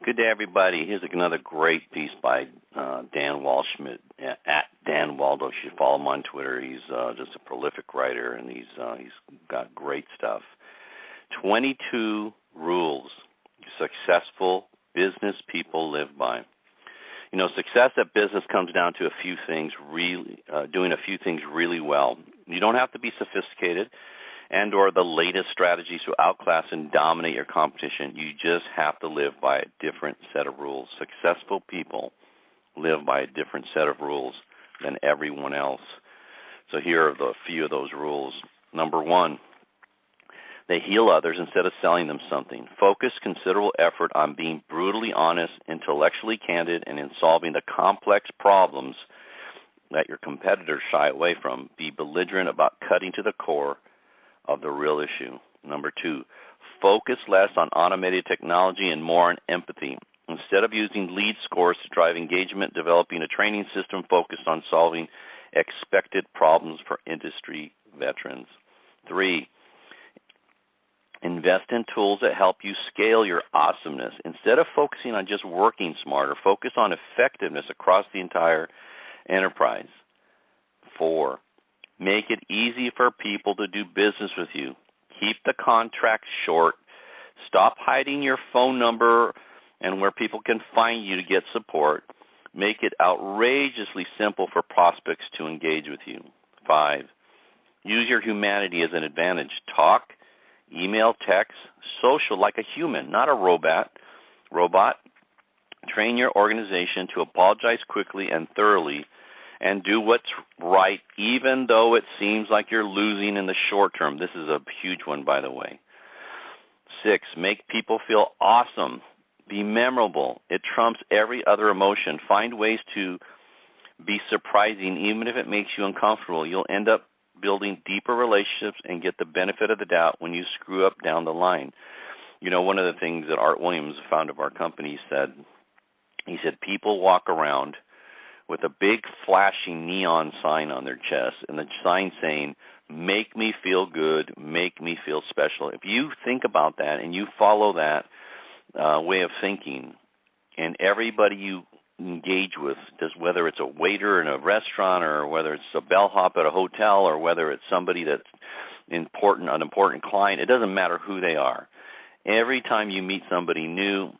Good day, everybody. Here's another great piece by Dan Waldschmidt at Dan Waldo. You should follow him on Twitter. He's just a prolific writer, and he's got great stuff. 22 rules successful business people live by. You know, success at business comes down to doing a few things really well. You don't have to be sophisticated and or the latest strategies to outclass and dominate your competition. You just have to live by a different set of rules. Successful people live by a different set of rules than everyone else. So here are a few of those rules. Number one, they heal others instead of selling them something. Focus considerable effort on being brutally honest, intellectually candid, and in solving the complex problems that your competitors shy away from. Be belligerent about cutting to the core of the real issue. Number two, focus less on automated technology and more on empathy. Instead of using lead scores to drive engagement, developing a training system focused on solving expected problems for industry veterans. Three, invest in tools that help you scale your awesomeness. Instead of focusing on just working smarter, focus on effectiveness across the entire enterprise. Four, make it easy for people to do business with you. Keep the contracts short. Stop hiding your phone number and where people can find you to get support. Make it outrageously simple for prospects to engage with you. 5, use your humanity as an advantage. Talk, email, text, social like a human, not a robot. Train your organization to apologize quickly and thoroughly and do what's right, even though it seems like you're losing in the short term. This is a huge one, by the way. 6, make people feel awesome. Be memorable. It trumps every other emotion. Find ways to be surprising, even if it makes you uncomfortable. You'll end up building deeper relationships and get the benefit of the doubt when you screw up down the line. You know, one of the things that Art Williams, the founder of our company, said, he said, people walk around with a big flashing neon sign on their chest, and the sign saying, make me feel good, make me feel special. If you think about that and you follow that way of thinking, and everybody you engage with, whether it's a waiter in a restaurant or whether it's a bellhop at a hotel or whether it's somebody that's an important client, it doesn't matter who they are. Every time you meet somebody new,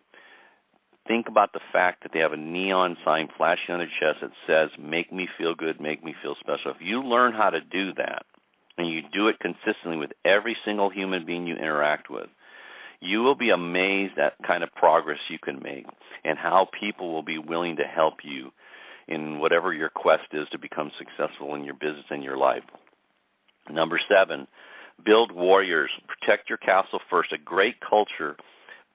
think about the fact that they have a neon sign flashing on their chest that says, make me feel good, make me feel special. If you learn how to do that, and you do it consistently with every single human being you interact with, you will be amazed at kind of progress you can make and how people will be willing to help you in whatever your quest is to become successful in your business and your life. Number 7, build warriors. Protect your castle first. A great culture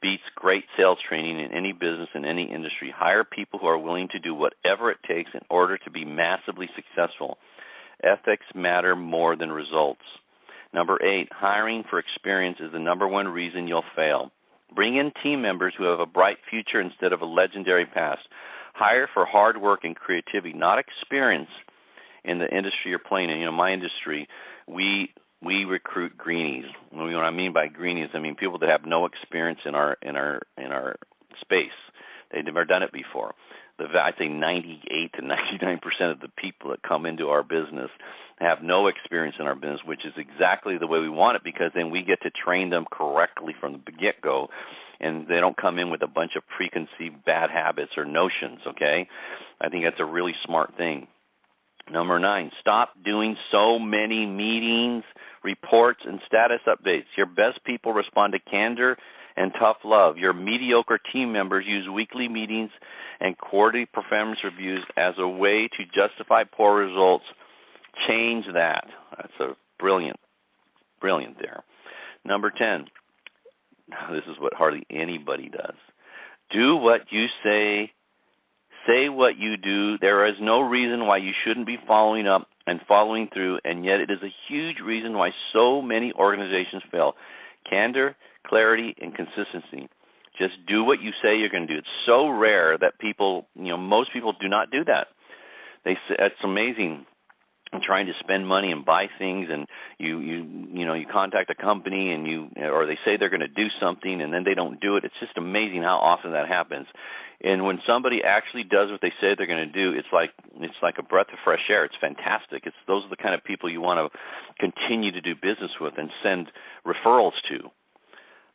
beats great sales training in any business, in any industry. Hire people who are willing to do whatever it takes in order to be massively successful. Ethics matter more than results. Number 8, hiring for experience is the number one reason you'll fail. Bring in team members who have a bright future instead of a legendary past. Hire for hard work and creativity, not experience in the industry you're playing in. You know, my industry, we recruit greenies. What I mean by greenies, I mean people that have no experience in our space. They've never done it before. I'd say 98 to 99% of the people that come into our business have no experience in our business, which is exactly the way we want it, because then we get to train them correctly from the get-go, and they don't come in with a bunch of preconceived bad habits or notions, okay? I think that's a really smart thing. Number 9, stop doing so many meetings, reports, and status updates. Your best people respond to candor and tough love. Your mediocre team members use weekly meetings and quarterly performance reviews as a way to justify poor results. Change that. That's a brilliant there. Number 10, this is what hardly anybody does. Do what you say what you do. There is no reason why you shouldn't be following up and following through, and yet it is a huge reason why so many organizations fail. Candor, clarity, and consistency. Just do what you say you're going to do. It's so rare that people, most people do not do that. It's amazing. and trying to spend money and buy things, and you contact a company or they say they're going to do something and then they don't do it. It's just amazing how often that happens. And when somebody actually does what they say they're going to do, it's like a breath of fresh air. It's fantastic. Those are the kind of people you want to continue to do business with and send referrals to.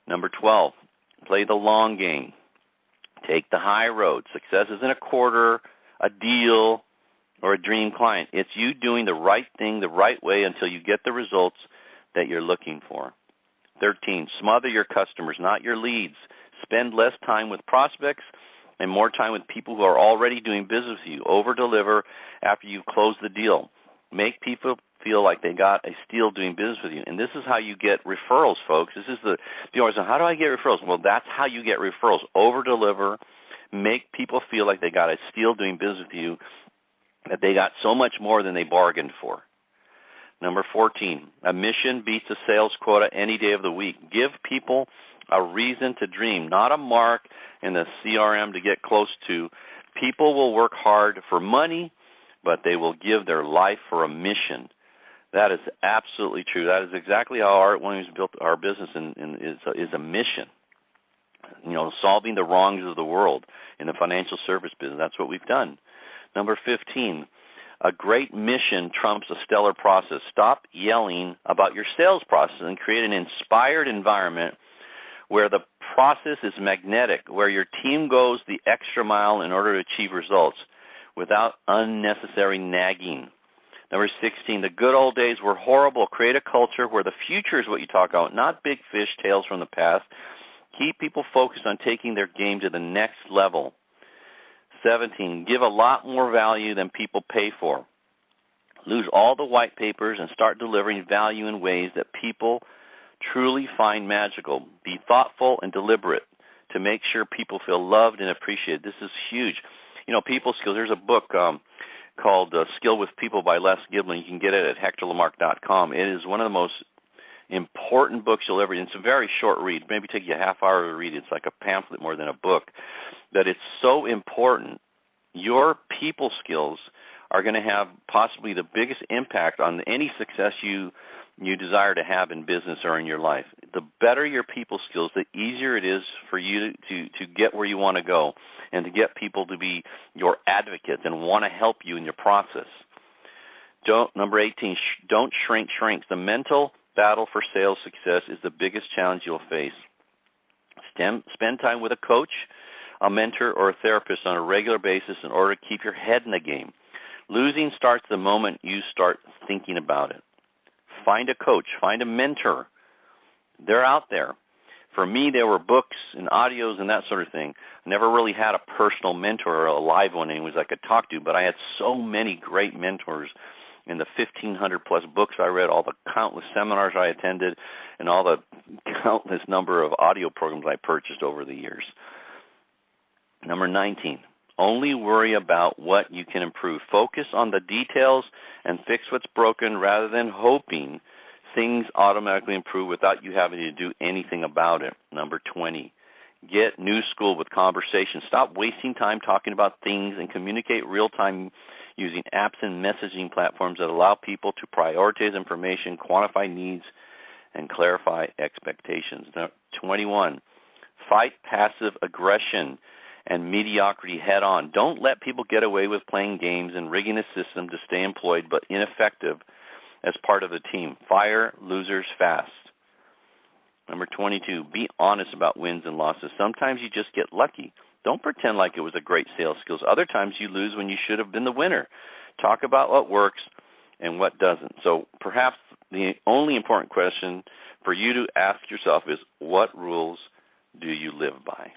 Number 12, play the long game. Take the high road. Success isn't a quarter, a deal, or a dream client. It's you doing the right thing the right way until you get the results that you're looking for. 13, smother your customers, not your leads. Spend less time with prospects and more time with people who are already doing business with you. Over-deliver after you close the deal. Make people feel like they got a steal doing business with you. And this is how you get referrals, folks. People always say, how do I get referrals? Well, that's how you get referrals. Over-deliver. Make people feel like they got a steal doing business with you, that they got so much more than they bargained for. Number 14, a mission beats a sales quota any day of the week. Give people a reason to dream, not a mark in the CRM to get close to. People will work hard for money, but they will give their life for a mission. That is absolutely true. That is exactly how Art Williams built our business is a mission. Solving the wrongs of the world in the financial service business. That's what we've done. Number 15, a great mission trumps a stellar process. Stop yelling about your sales process and create an inspired environment where the process is magnetic, where your team goes the extra mile in order to achieve results without unnecessary nagging. Number 16, the good old days were horrible. Create a culture where the future is what you talk about, not big fish tales from the past. Keep people focused on taking their game to the next level. 17, give a lot more value than people pay for. Lose all the white papers and start delivering value in ways that people truly find magical. Be thoughtful and deliberate to make sure people feel loved and appreciated. This is huge. People skills. There's a book called Skill with People by Les Giblin. You can get it at hectorlamarque.com. It is one of the most important books you'll ever read. It's a very short read. Maybe take you a half hour to read. It's like a pamphlet more than a book. That it's so important. Your people skills are going to have possibly the biggest impact on any success you desire to have in business or in your life. The better your people skills, the easier it is for you to get where you want to go and to get people to be your advocates and want to help you in your process. Number 18, don't shrink. The mental battle for sales success is the biggest challenge you'll face. Spend time with a coach, a mentor, or a therapist on a regular basis in order to keep your head in the game. Losing starts the moment you start thinking about it. Find a coach. Find a mentor. They're out there. For me, there were books and audios and that sort of thing. I never really had a personal mentor or a live one anyways I could talk to, but I had so many great mentors in the 1,500-plus books I read, all the countless seminars I attended, and all the countless number of audio programs I purchased over the years. Number 19, only worry about what you can improve. Focus on the details and fix what's broken rather than hoping things automatically improve without you having to do anything about it. Number 20, get new school with conversation. Stop wasting time talking about things and communicate real-time using apps and messaging platforms that allow people to prioritize information, quantify needs, and clarify expectations. Now, 21, fight passive aggression and mediocrity head on. Don't let people get away with playing games and rigging a system to stay employed but ineffective as part of the team. Fire losers fast. Number 22, be honest about wins and losses. Sometimes you just get lucky. Don't pretend like it was a great sales skills. Other times you lose when you should have been the winner. Talk about what works and what doesn't. So perhaps the only important question for you to ask yourself is, what rules do you live by?